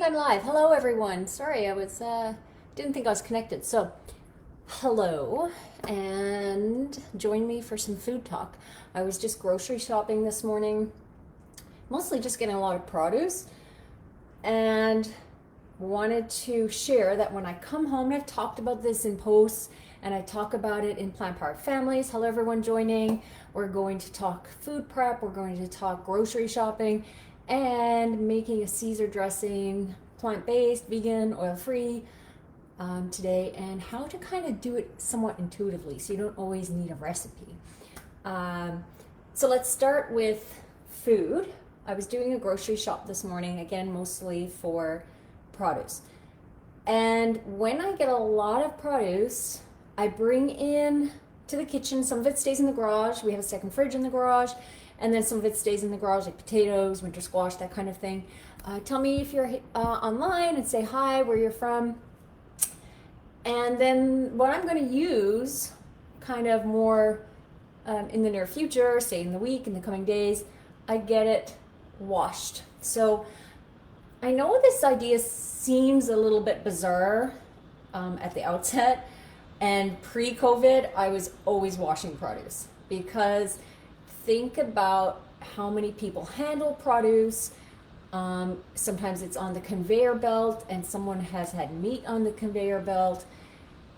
I'm live. Hello, everyone. Sorry, I was didn't think I was connected. So, hello, and join me for some food talk. I was just grocery shopping this morning, mostly just getting a lot of produce, and wanted to share that when I come home, and I've talked about this in posts, and I talk about it in Plant Powered Families. Hello, everyone joining. We're going to talk food prep. We're going to talk grocery shopping and making a Caesar dressing, plant-based, vegan, oil-free today, and how to kind of do it somewhat intuitively so you don't always need a recipe. So let's start with food. I was doing a grocery shop this morning, again, mostly for produce. And when I get a lot of produce, I bring in to the kitchen. Some of it stays in the garage. We have a second fridge in the garage. And then some of it stays in the garage, like potatoes, winter squash, that kind of thing. Tell me if you're online and say hi, where you're from. And then what I'm going to use kind of more in the near future, say in the week, in the coming days, I get it washed. So I know this idea seems a little bit bizarre at the outset. And pre-COVID, I was always washing produce because think about how many people handle produce. Sometimes it's on the conveyor belt and someone has had meat on the conveyor belt.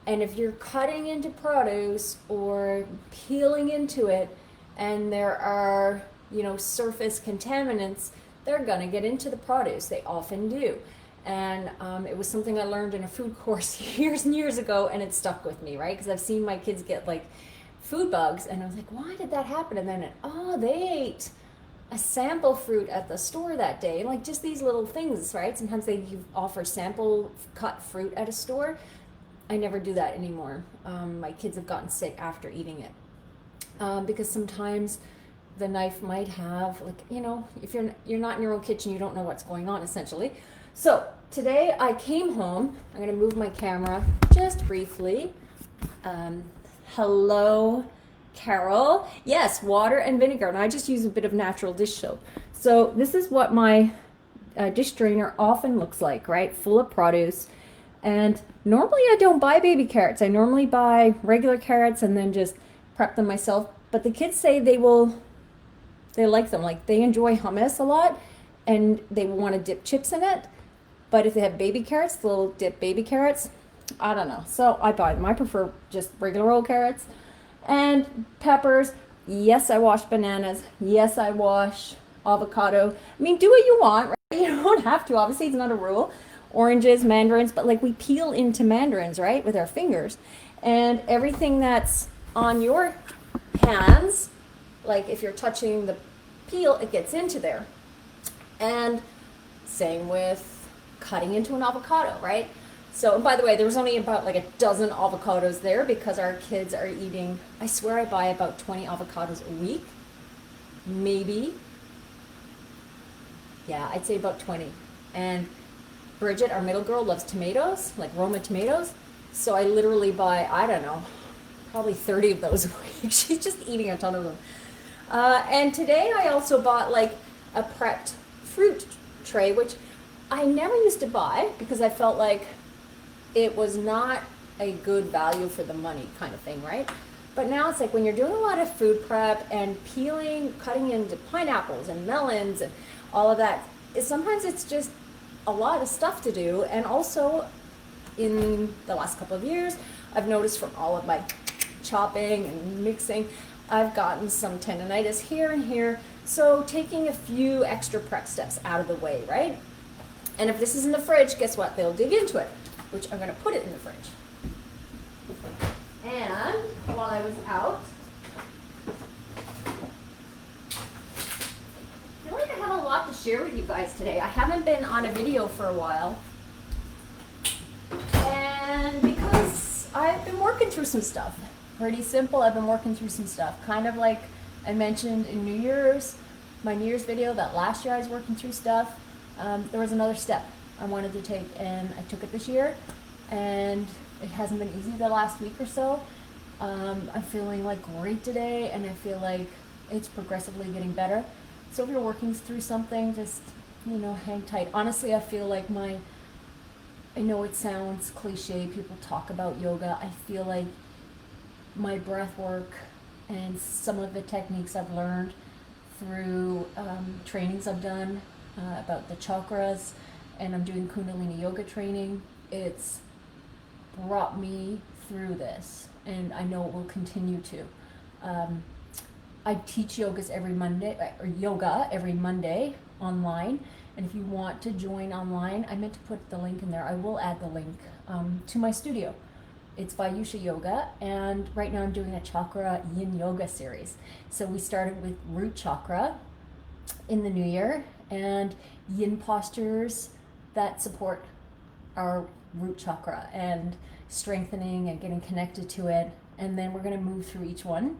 And if you're cutting into produce or peeling into it and there are, surface contaminants, they're gonna get into the produce. They often do. And it was something I learned in a food course years and years ago, and it stuck with me, right? Because I've seen my kids get food bugs, and I was like, why did that happen? And then they ate a sample fruit at the store that day, just these little things, right? Sometimes they offer sample cut fruit at a store. I never do that anymore. My kids have gotten sick after eating it because sometimes the knife might have if you're not in your own kitchen, you don't know what's going on essentially. So today I came home. I'm going to move my camera just briefly. Hello, Carol. Yes, water and vinegar, and I just use a bit of natural dish soap. So this is what my dish drainer often looks like, right? Full of produce. And normally I don't buy baby carrots. I normally buy regular carrots and then just prep them myself. But the kids say they like them. They enjoy hummus a lot and they want to dip chips in it. But if they have baby carrots, they'll dip baby carrots. I don't know. So I buy them. I prefer just regular old carrots and peppers. Yes, I wash bananas. Yes, I wash avocado. I mean, do what you want, right? You don't have to. Obviously, it's not a rule. Oranges, mandarins, but we peel into mandarins, right, with our fingers. And everything that's on your hands, if you're touching the peel, it gets into there. And same with cutting into an avocado, right? So, and by the way, there was only about a dozen avocados there because our kids are eating, I swear I buy about 20 avocados a week. Maybe. Yeah, I'd say about 20. And Bridget, our middle girl, loves tomatoes, Roma tomatoes. So I literally buy, I don't know, probably 30 of those a week. She's just eating a ton of them. And today I also bought a prepped fruit tray, which I never used to buy because I felt like it was not a good value for the money kind of thing, right? But now it's when you're doing a lot of food prep and peeling, cutting into pineapples and melons and all of that, sometimes it's just a lot of stuff to do. And also in the last couple of years, I've noticed from all of my chopping and mixing, I've gotten some tendonitis here and here. So taking a few extra prep steps out of the way, right? And if this is in the fridge, guess what? They'll dig into it, which I'm going to put it in the fridge. And while I was out, I feel like I have a lot to share with you guys today. I haven't been on a video for a while. And because I've been working through some stuff. Pretty simple, I've been working through some stuff. Kind of like I mentioned in my New Year's video, that last year I was working through stuff. There was another step I wanted to take, and I took it this year, and it hasn't been easy the last week or so. I'm feeling great today, and I feel like it's progressively getting better. So if you're working through something, just you know, hang tight. Honestly, I feel like I know it sounds cliche, people talk about yoga. I feel like my breath work and some of the techniques I've learned through trainings I've done about the chakras, and I'm doing Kundalini yoga training. It's brought me through this, and I know it will continue to. I teach yoga every Monday online, and if you want to join online, I meant to put the link in there. I will add the link to my studio. It's by Yusha Yoga, and right now I'm doing a chakra yin yoga series. So we started with root chakra in the new year, and yin postures that support our root chakra and strengthening and getting connected to it. And then we're going to move through each one,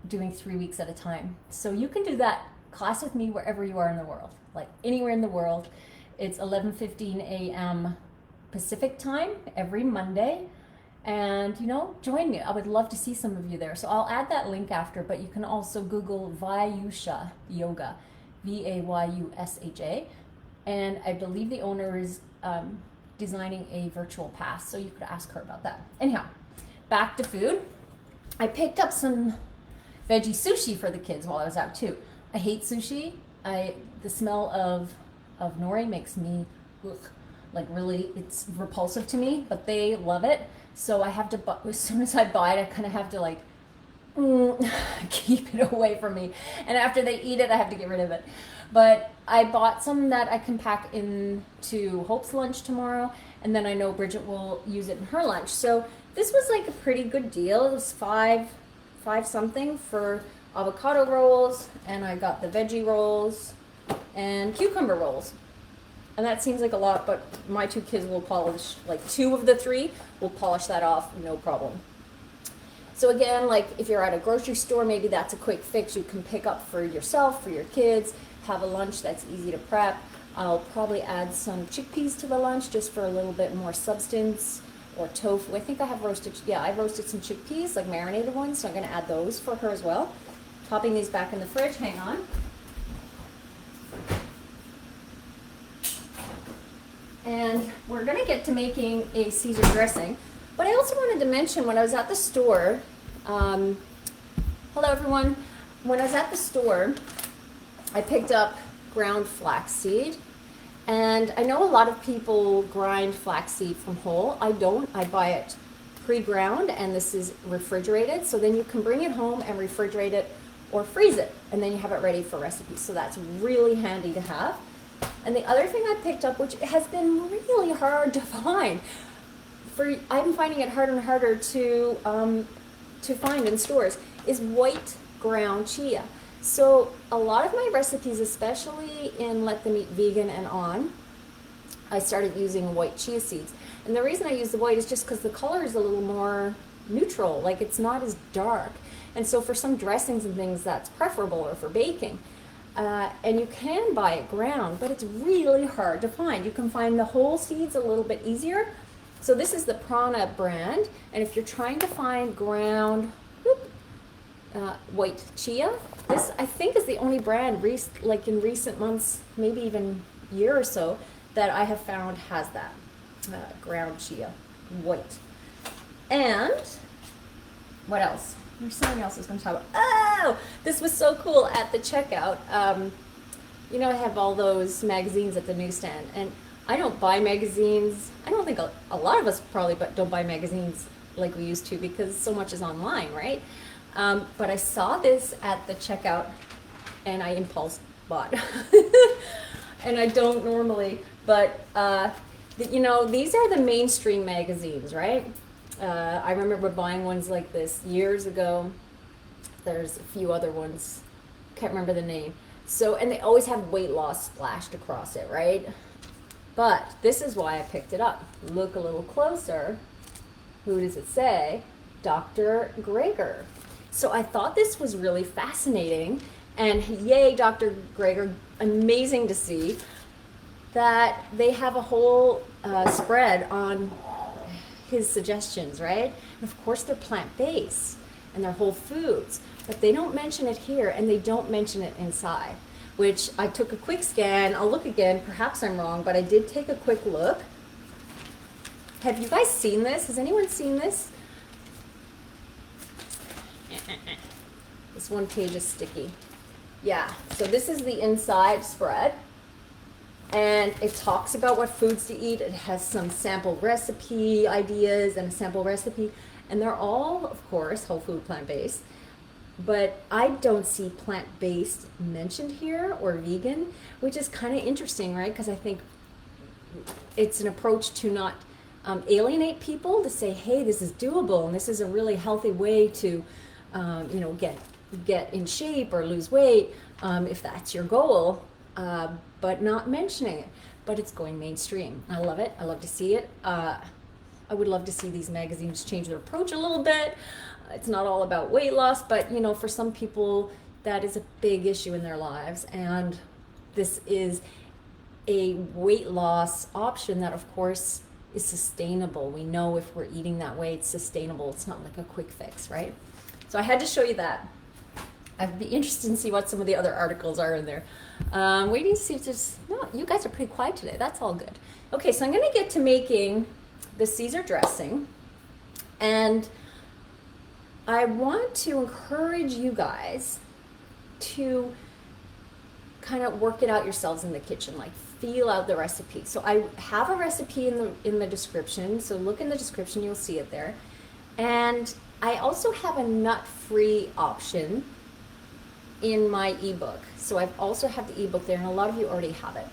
doing 3 weeks at a time. So you can do that class with me wherever you are in the world, like anywhere in the world. It's 11:15 a.m. Pacific time every Monday, and you know, join me. I would love to see some of you there. So I'll add that link after, but you can also Google Vyusha Yoga, Vayusha, and I believe the owner is designing a virtual pass, so you could ask her about that. Anyhow, back to food. I picked up some veggie sushi for the kids while I was out too. I hate sushi. The smell of nori makes me like really, it's repulsive to me, but they love it. So I have to, as soon as I buy it, I kind of have to like keep it away from me. And after they eat it, I have to get rid of it. But I bought some that I can pack into Hope's lunch tomorrow, and then I know Bridget will use it in her lunch. So this was like a pretty good deal. It was five something for avocado rolls, and I got the veggie rolls and cucumber rolls. And that seems like a lot, but my 2 kids will polish, like 2 of the 3 will polish that off, no problem. So again, like if you're at a grocery store, maybe that's a quick fix you can pick up for yourself, for your kids, have a lunch that's easy to prep. I'll probably add some chickpeas to the lunch just for a little bit more substance, or tofu. I think I have roasted some chickpeas, like marinated ones, so I'm gonna add those for her as well. Popping these back in the fridge, hang on. And we're gonna get to making a Caesar dressing. But I also wanted to mention when I was at the store, hello everyone. When I was at the store, I picked up ground flaxseed. And I know a lot of people grind flaxseed from whole. I don't, I buy it pre-ground, and this is refrigerated. So then you can bring it home and refrigerate it or freeze it, and then you have it ready for recipes. So that's really handy to have. And the other thing I picked up, which has been really hard to find, I'm finding it harder and harder to find in stores, is white ground chia. So a lot of my recipes, especially in Let Them Eat Vegan and on, I started using white chia seeds. And the reason I use the white is just because the color is a little more neutral, like it's not as dark. And so for some dressings and things, that's preferable, or for baking. And you can buy it ground, but it's really hard to find. You can find the whole seeds a little bit easier. So this is the Prana brand, and if you're trying to find ground white chia, this I think is the only brand like in recent months, maybe even year or so, that I have found has that ground chia white. And what else? There's something else I was going to talk about. Oh, this was so cool at the checkout. You know, I have all those magazines at the newsstand, and I don't buy magazines. I don't think a lot of us probably don't buy magazines like we used to, because so much is online, right? But I saw this at the checkout, and I impulse bought. And I don't normally, but you know, these are the mainstream magazines, right? I remember buying ones like this years ago. There's a few other ones, can't remember the name. So, and they always have weight loss splashed across it, right? But this is why I picked it up. Look a little closer. Who does it say? Dr. Greger. So I thought this was really fascinating, and yay, Dr. Greger, amazing to see that they have a whole spread on his suggestions, right? And of course they're plant-based and they're whole foods, but they don't mention it here, and they don't mention it inside. which I took a quick scan. I'll look again, perhaps I'm wrong, but I did take a quick look. Have you guys seen this? Has anyone seen this? This one page is sticky. Yeah, so this is the inside spread. And it talks about what foods to eat. It has some sample recipe ideas and a sample recipe. And they're all, of course, whole food, plant-based. But I don't see plant-based mentioned here or vegan, which is kind of interesting, right? Because I think it's an approach to not alienate people, to say, hey, this is doable and this is a really healthy way to, get in shape or lose weight if that's your goal, but not mentioning it. But it's going mainstream. I love it. I love to see it. I would love to see these magazines change their approach a little bit. It's not all about weight loss, but for some people that is a big issue in their lives, and this is a weight loss option that, of course, is sustainable. We know if we're eating that way, it's sustainable. It's not like a quick fix, right? So I had to show you that. I'd be interested to see what some of the other articles are in there. Waiting to see if there's, no, you guys are pretty quiet today. That's all good. Okay, so I'm gonna get to making the Caesar dressing, and I want to encourage you guys to kind of work it out yourselves in the kitchen, like feel out the recipe. So I have a recipe in the description, so look in the description, you'll see it there. And I also have a nut-free option in my ebook. So I also have the ebook there, and a lot of you already have it.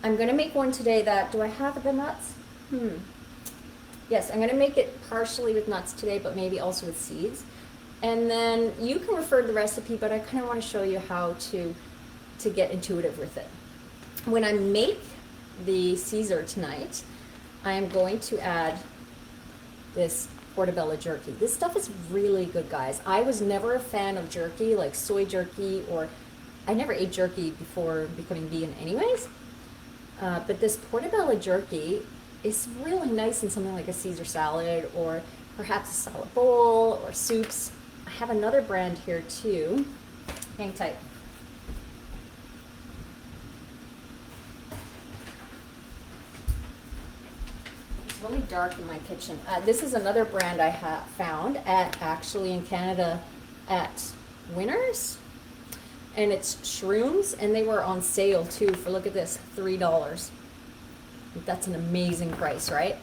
I'm gonna make one today that, do I have the nuts? Yes, I'm gonna make it partially with nuts today, but maybe also with seeds. And then you can refer to the recipe, but I kind of want to show you how to get intuitive with it. When I make the Caesar tonight, I am going to add this portobello jerky. This stuff is really good, guys. I was never a fan of jerky, like soy jerky, or I never ate jerky before becoming vegan anyways. But this portobello jerky is really nice in something like a Caesar salad, or perhaps a salad bowl, or soups. I have another brand here too. Hang tight. It's really dark in my kitchen. This is another brand I have found actually in Canada at Winners, and it's shrooms, and they were on sale too for, look at this, $3. That's an amazing price, right?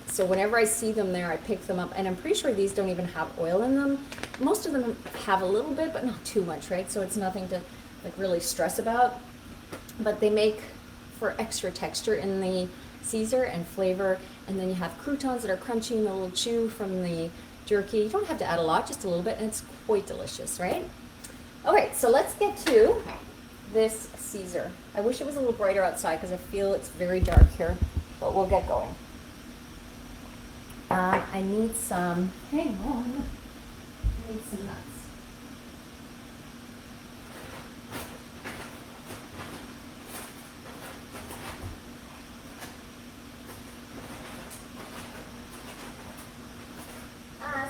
So whenever I see them there, I pick them up, and I'm pretty sure these don't even have oil in them. Most of them have a little bit, but not too much, right? So it's nothing to like really stress about. But they make for extra texture in the Caesar and flavor, and then you have croutons that are crunchy and a little chew from the jerky. You don't have to add a lot, just a little bit, and it's quite delicious, right? All right, so let's get to this Caesar. I wish it was a little brighter outside because I feel it's very dark here, but we'll get going. I need some, hang on, I need some nuts.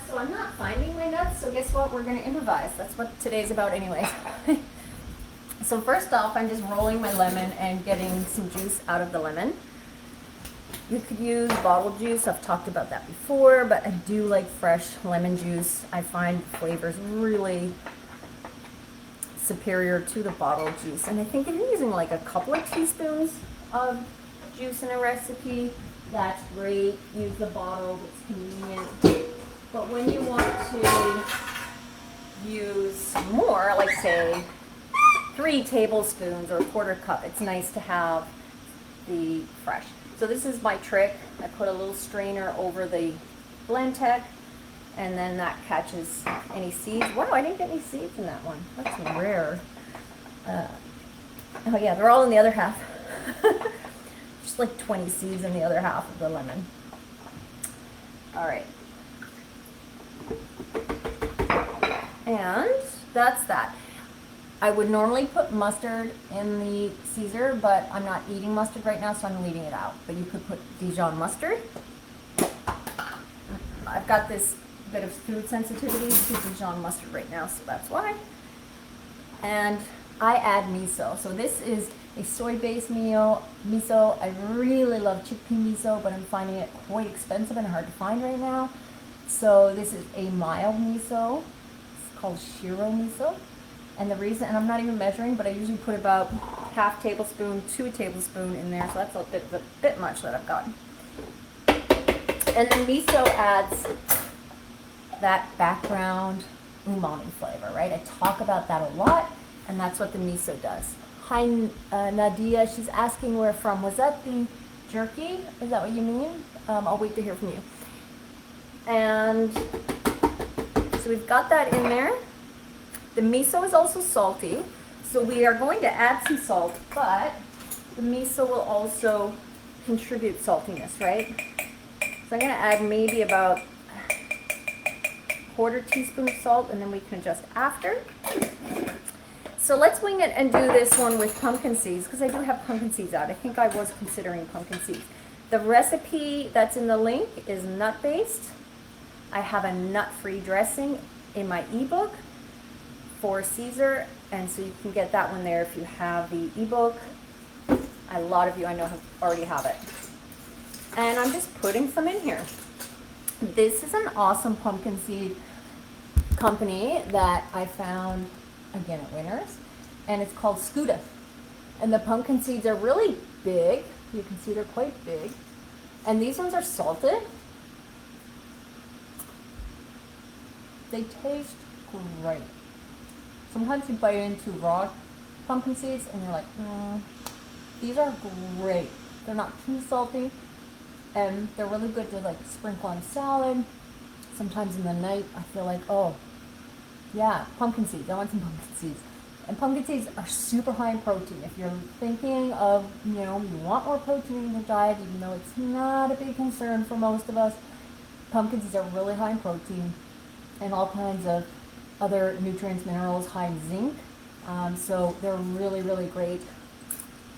So I'm not finding my nuts, so guess what? We're going to improvise. That's what today's about anyway. So first off, I'm just rolling my lemon and getting some juice out of the lemon. You could use bottled juice. I've talked about that before, but I do like fresh lemon juice. I find the flavors really superior to the bottled juice. And I think if you're using like a couple of teaspoons of juice in a recipe, that's great. Use the bottle, it's convenient. But when you want to use more, like say 3 tablespoons or a quarter cup, it's nice to have the fresh. So this is my trick. I put a little strainer over the blend tech, and then that catches any seeds. Wow, I didn't get any seeds in that one. That's rare. Oh yeah, they're all in the other half. Just like 20 seeds in the other half of the lemon. All right. And that's that. I would normally put mustard in the Caesar, but I'm not eating mustard right now, so I'm leaving it out. But you could put Dijon mustard. I've got this bit of food sensitivity to Dijon mustard right now, so that's why. And I add miso. So this is a soy-based miso. I really love chickpea miso, but I'm finding it quite expensive and hard to find right now. So this is a mild miso. It's called shiro miso. And the reason, and I'm not even measuring, but I usually put about half tablespoon to a tablespoon in there. So that's a bit much that I've got. And the miso adds that background umami flavor, right? I talk about that a lot, and that's what the miso does. Hi, Nadia. She's asking where from. Was that the jerky? Is that what you mean? I'll wait to hear from you. And so we've got that in there. The miso is also salty, so we are going to add some salt, but the miso will also contribute saltiness, right? So I'm going to add maybe about quarter teaspoon of salt, and then we can adjust after. So let's wing it and do this one with pumpkin seeds, because I do have pumpkin seeds out. I think I was considering pumpkin seeds. The recipe that's in the link is nut-based. I have a nut-free dressing in my ebook for Caesar, and so you can get that one there if you have the ebook. A lot of you I know already have it. And I'm just putting some in here. This is an awesome pumpkin seed company that I found again at Winners, and it's called Scuda. And the pumpkin seeds are really big. You can see they're quite big. And these ones are salted. They taste great. Sometimes you bite into raw pumpkin seeds and you're like, these are great. They're not too salty, and they're really good to like sprinkle on salad. Sometimes in the night I feel like, oh yeah, pumpkin seeds, I want some pumpkin seeds. And pumpkin seeds are super high in protein. If you're thinking of, you want more protein in your diet, even though it's not a big concern for most of us, pumpkin seeds are really high in protein and all kinds of other nutrients, minerals, high in zinc. So they're really, really great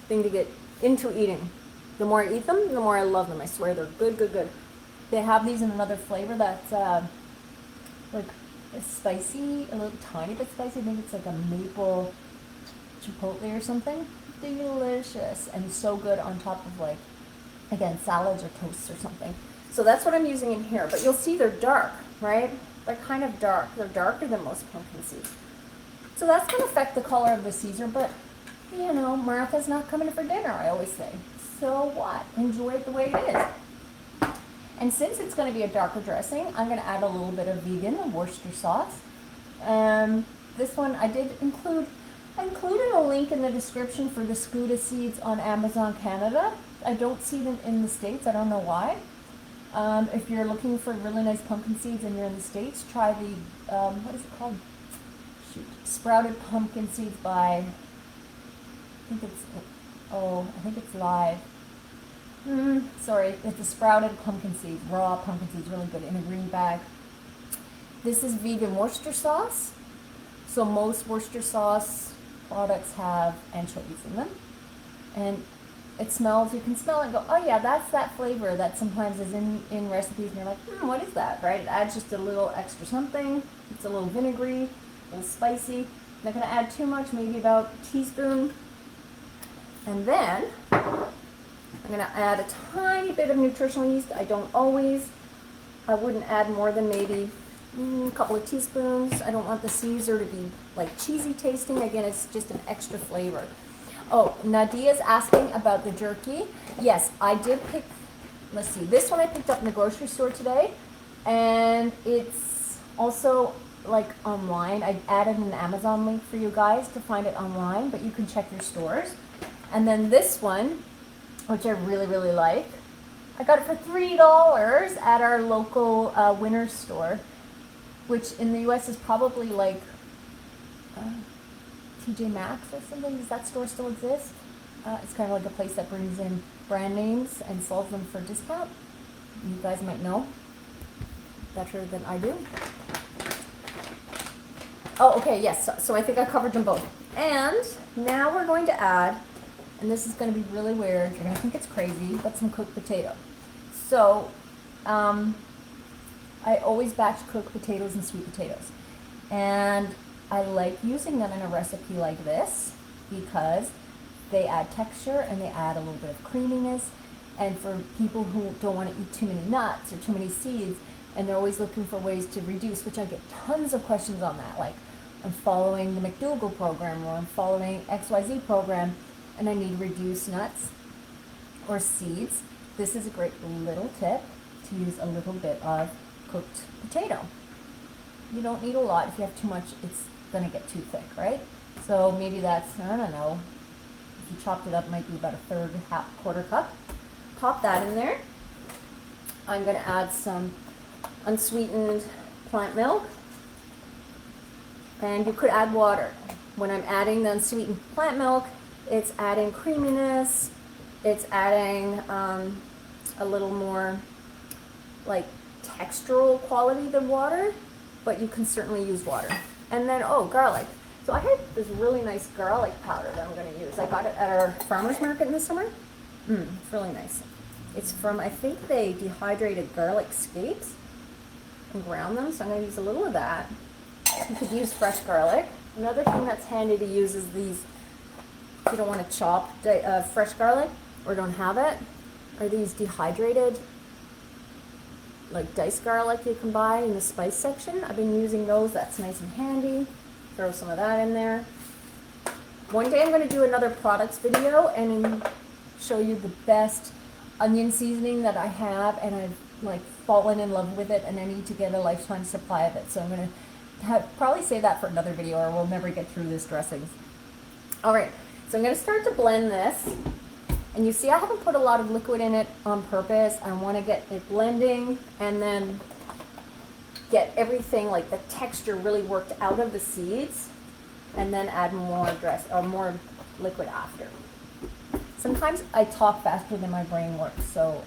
thing to get into eating. The more I eat them, the more I love them. I swear they're good, good, good. They have these in another flavor that's like spicy, a little tiny bit spicy. I think it's like a maple chipotle or something. Delicious and so good on top of like, again, salads or toasts or something. So that's what I'm using in here. But you'll see they're dark, right? They're kind of dark. They're darker than most pumpkin seeds. So that's going to affect the color of the Caesar, but Martha's not coming for dinner, I always say. So what? Enjoy it the way it is. And since it's going to be a darker dressing, I'm going to add a little bit of vegan Worcester sauce. This one I did include. I included a link in the description for the Scuda seeds on Amazon Canada. I don't see them in the States. I don't know why. If you're looking for really nice pumpkin seeds and you're in the States, try the, what is it called? Sprouted Pumpkin Seeds by, I think it's Live. Sorry, it's a sprouted pumpkin seeds, raw pumpkin seeds, really good in a green bag. This is vegan Worcester sauce. So most Worcester sauce products have anchovies in them. And it smells, you can smell it and go, oh yeah, that's that flavor that sometimes is in recipes, and you're like, what is that, right? It adds just a little extra something. It's a little vinegary, a little spicy. I'm not going to add too much, maybe about a teaspoon. And then I'm going to add a tiny bit of nutritional yeast. I wouldn't add more than maybe a couple of teaspoons. I don't want the Caesar to be like cheesy tasting. Again, it's just an extra flavor. Oh, Nadia's asking about the jerky. Yes, I did pick, let's see, this one I picked up in the grocery store today, and it's also like online. I added an Amazon link for you guys to find it online, but you can check your stores. And then this one, which I really, really like, I got it for $3 at our local Winners store, which in the US is probably like TJ Maxx or something. Does that store still exist? It's kind of like a place that brings in brand names and sells them for discount. You guys might know better than I do. Oh, okay, yes. So I think I covered them both. And now we're going to add, and this is going to be really weird, you're going to think it's crazy, but some cooked potato. So I always batch cook potatoes and sweet potatoes. And I like using them in a recipe like this because they add texture and they add a little bit of creaminess. And for people who don't want to eat too many nuts or too many seeds, and they're always looking for ways to reduce, which I get tons of questions on that, like I'm following the McDougall program or I'm following XYZ program and I need to reduce nuts or seeds. This is a great little tip to use a little bit of cooked potato. You don't need a lot. If you have too much, it's going to get too thick, right? So maybe that's, I don't know, if you chopped it up, it might be about a third, quarter cup. Pop that in there. I'm going to add some unsweetened plant milk. And you could add water. When I'm adding the unsweetened plant milk, it's adding creaminess. It's adding a little more like textural quality than water, but you can certainly use water. And then, oh, garlic. So I have this really nice garlic powder that I'm going to use. I got it at our farmer's market in the summer. It's really nice. It's from, I think they dehydrated garlic scapes and ground them, so I'm going to use a little of that. You could use fresh garlic. Another thing that's handy to use is these, if you don't want to chop fresh garlic or don't have it, are these dehydrated, like diced garlic you can buy in the spice section. I've been using those. That's nice and handy. Throw some of that in there. One day I'm going to do another products video and show you the best onion seasoning that I have, and I've like fallen in love with it and I need to get a lifetime supply of it. So I'm going to probably save that for another video or we'll never get through this dressings. Alright, so I'm going to start to blend this. And you see I haven't put a lot of liquid in it on purpose. I want to get it blending and then get everything, like the texture really worked out of the seeds, and then add more more liquid after. Sometimes I talk faster than my brain works, so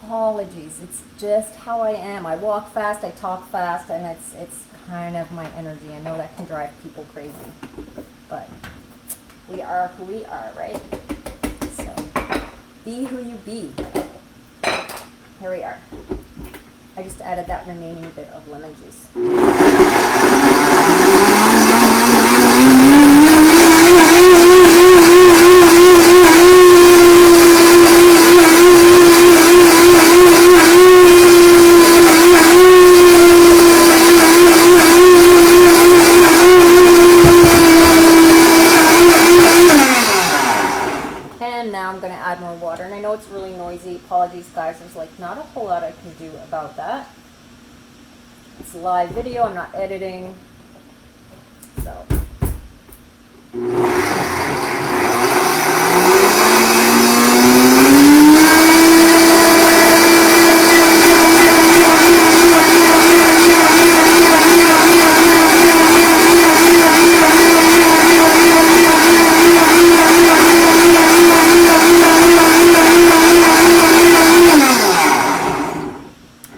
apologies. It's just how I am. I walk fast, I talk fast, and it's kind of my energy. I know that can drive people crazy, but we are who we are, right? So be who you be. Here we are. I just added that remaining bit of lemon juice. And now I'm going to add more water. And I know it's really noisy. Apologies, guys. There's like not a whole lot I can do about that. It's a live video. I'm not editing. So.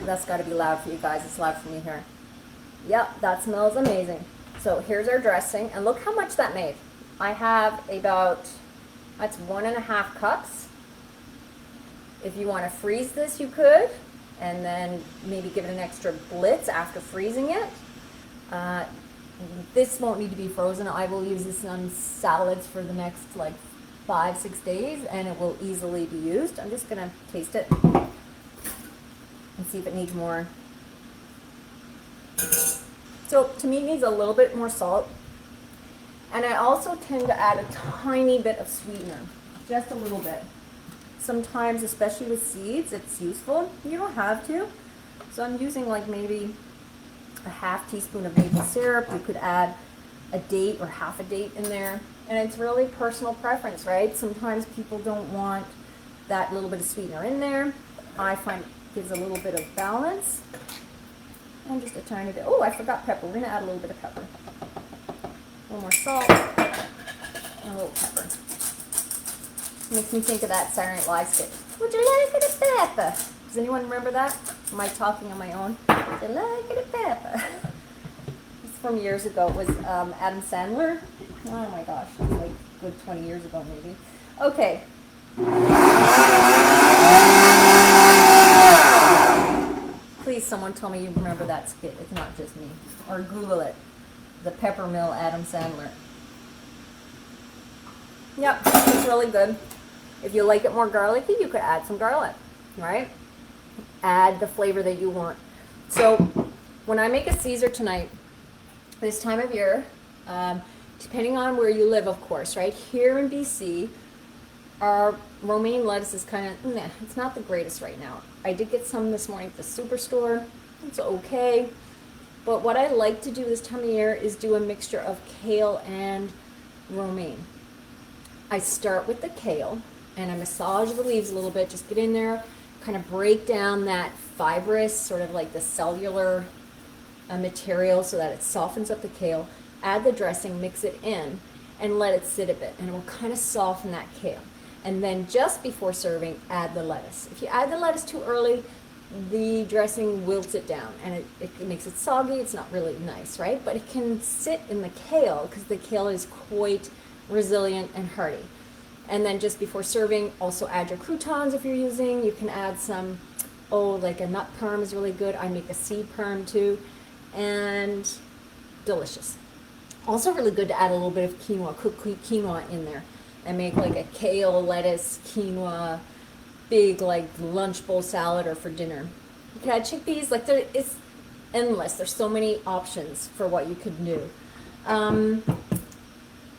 That's got to be loud for you guys. It's loud for me here. Yep, that smells amazing. So here's our dressing, and look how much that made. I have about, that's 1.5 cups. If you want to freeze this, you could, and then maybe give it an extra blitz after freezing it. This won't need to be frozen. I will use this on salads for the next like 5-6 days, and it will easily be used. I'm just gonna taste it and see if it needs more. So to me, it needs a little bit more salt. And I also tend to add a tiny bit of sweetener, just a little bit. Sometimes, especially with seeds, it's useful. You don't have to. So I'm using like maybe a half teaspoon of maple syrup. You could add a date or half a date in there. And it's really personal preference, right? Sometimes people don't want that little bit of sweetener in there. I find it gives a little bit of balance. And just a tiny bit. Oh, I forgot pepper. We're going to add a little bit of pepper. A little more salt. And a little pepper. Makes me think of that Saturday Night Live skit. Would you like it a pepper? Does anyone remember that? Am I talking on my own? Would you like it a pepper? It's from years ago. It was Adam Sandler. Oh my gosh. It's like a good 20 years ago maybe. Okay. Please someone tell me you remember that skit. It's not just me. Or Google it. The Pepper Mill Adam Sandler. Yep, it's really good. If you like it more garlicky, you could add some garlic, right? Add the flavor that you want. So when I make a Caesar tonight, this time of year, depending on where you live, of course, right? Here in BC, our romaine lettuce is kind of, it's not the greatest right now. I did get some this morning at the superstore. It's okay. But what I like to do this time of year is do a mixture of kale and romaine. I start with the kale and I massage the leaves a little bit, just get in there, kind of break down that fibrous, sort of like the cellular material so that it softens up the kale. Add the dressing, mix it in, and let it sit a bit, and it will kind of soften that kale. And then just before serving, add the lettuce. If you add the lettuce too early, the dressing wilts it down, and it makes it soggy. It's not really nice, right? But it can sit in the kale because the kale is quite resilient and hardy. And then just before serving, also add your croutons if you're using. You can add some, like a nut parm is really good. I make a seed parm too, and delicious. Also really good to add a little bit of quinoa, cooked quinoa in there, and make like a kale, lettuce, quinoa, big like lunch bowl salad or for dinner. You can add chickpeas, like it's endless. There's so many options for what you could do.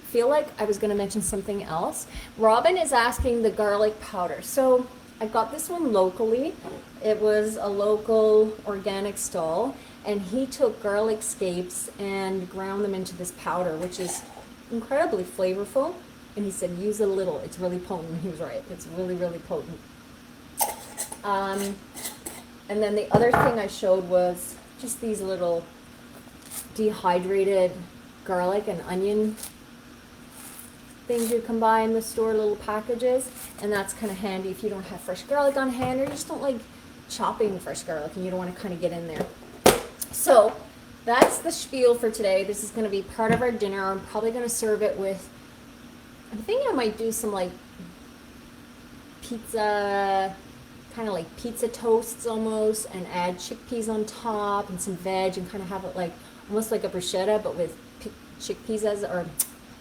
Feel like I was going to mention something else. Robin is asking the garlic powder. So I got this one locally. It was a local organic stall, and he took garlic scapes and ground them into this powder, which is incredibly flavorful. And he said, use a little. It's really potent. He was right. It's really, really potent. And then the other thing I showed was just these little dehydrated garlic and onion things you can buy in the store, little packages, and that's kind of handy if you don't have fresh garlic on hand or you just don't like chopping fresh garlic and you don't want to kind of get in there. So that's the spiel for today. This is going to be part of our dinner. I'm probably going to serve it with, I think I might do some like pizza, kind of like pizza toasts almost, and add chickpeas on top and some veg and kind of have it like almost like a bruschetta but with chickpeas as, or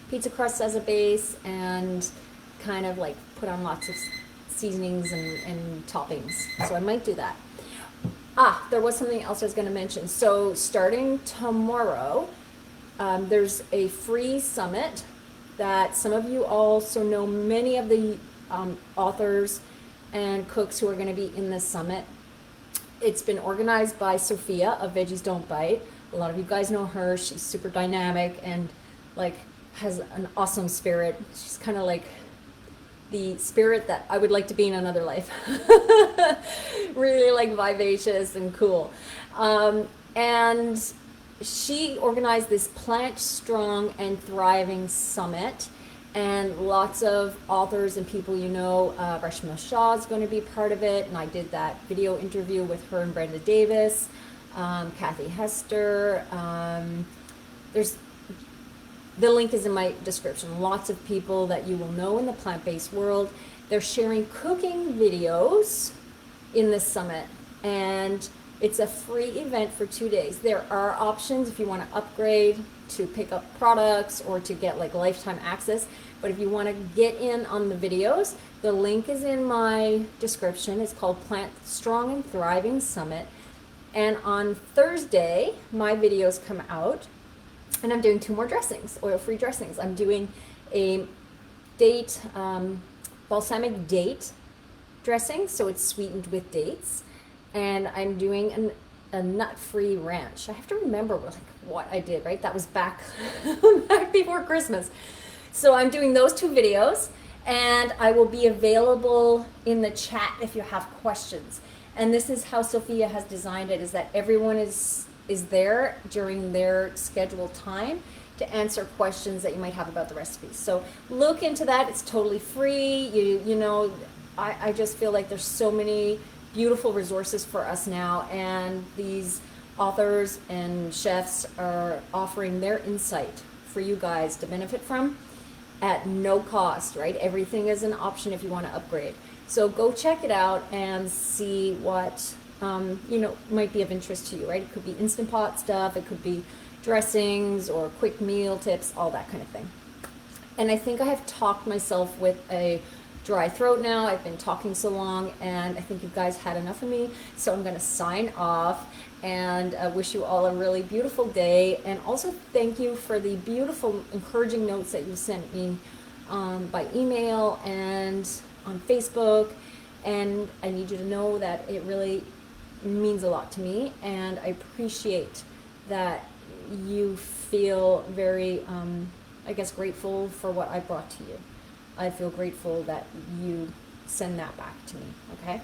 pizza crust as a base, and kind of like put on lots of seasonings and toppings. So I might do that. There was something else I was going to mention. So starting tomorrow, there's a free summit that some of you also know many of the authors and cooks who are going to be in this summit. It's been organized by Sophia of Veggies Don't Bite. A lot of you guys know her. She's super dynamic and like has an awesome spirit. She's kind of like the spirit that I would like to be in another life. Really like vivacious and cool. And she organized this Plant Strong and Thriving Summit, and lots of authors and people you know. Rashmi Shah is going to be part of it, and I did that video interview with her and Brenda Davis, Kathy Hester. The link is in my description. Lots of people that you will know in the plant-based world. They're sharing cooking videos in this summit, and it's a free event for 2 days. There are options if you want to upgrade to pick up products or to get like lifetime access. But if you want to get in on the videos, the link is in my description. It's called Plant Strong and Thriving Summit. And on Thursday, my videos come out. And I'm doing 2 more dressings, oil-free dressings. I'm doing a date, balsamic date dressing, so it's sweetened with dates. And I'm doing a nut-free ranch. I have to remember like what I did, right? That was back before Christmas. So I'm doing those 2 videos, and I will be available in the chat if you have questions. And this is how Sophia has designed it, is that everyone is there during their scheduled time to answer questions that you might have about the recipes. So look into that. It's totally free. You know, I just feel like there's so many beautiful resources for us now, and these authors and chefs are offering their insight for you guys to benefit from at no cost, right? Everything is an option if you want to upgrade. So go check it out and see what might be of interest to you, right? It could be Instant Pot stuff, it could be dressings or quick meal tips, all that kind of thing. And I think I have talked myself with a dry throat now. I've been talking so long, and I think you guys had enough of me. So I'm going to sign off and wish you all a really beautiful day. And also thank you for the beautiful, encouraging notes that you sent me by email and on Facebook. And I need you to know that it really means a lot to me, and I appreciate that you feel very grateful for what I brought to you. I feel grateful that you send that back to me, okay?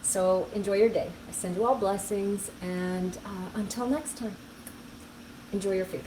So enjoy your day. I send you all blessings, and until next time, enjoy your food.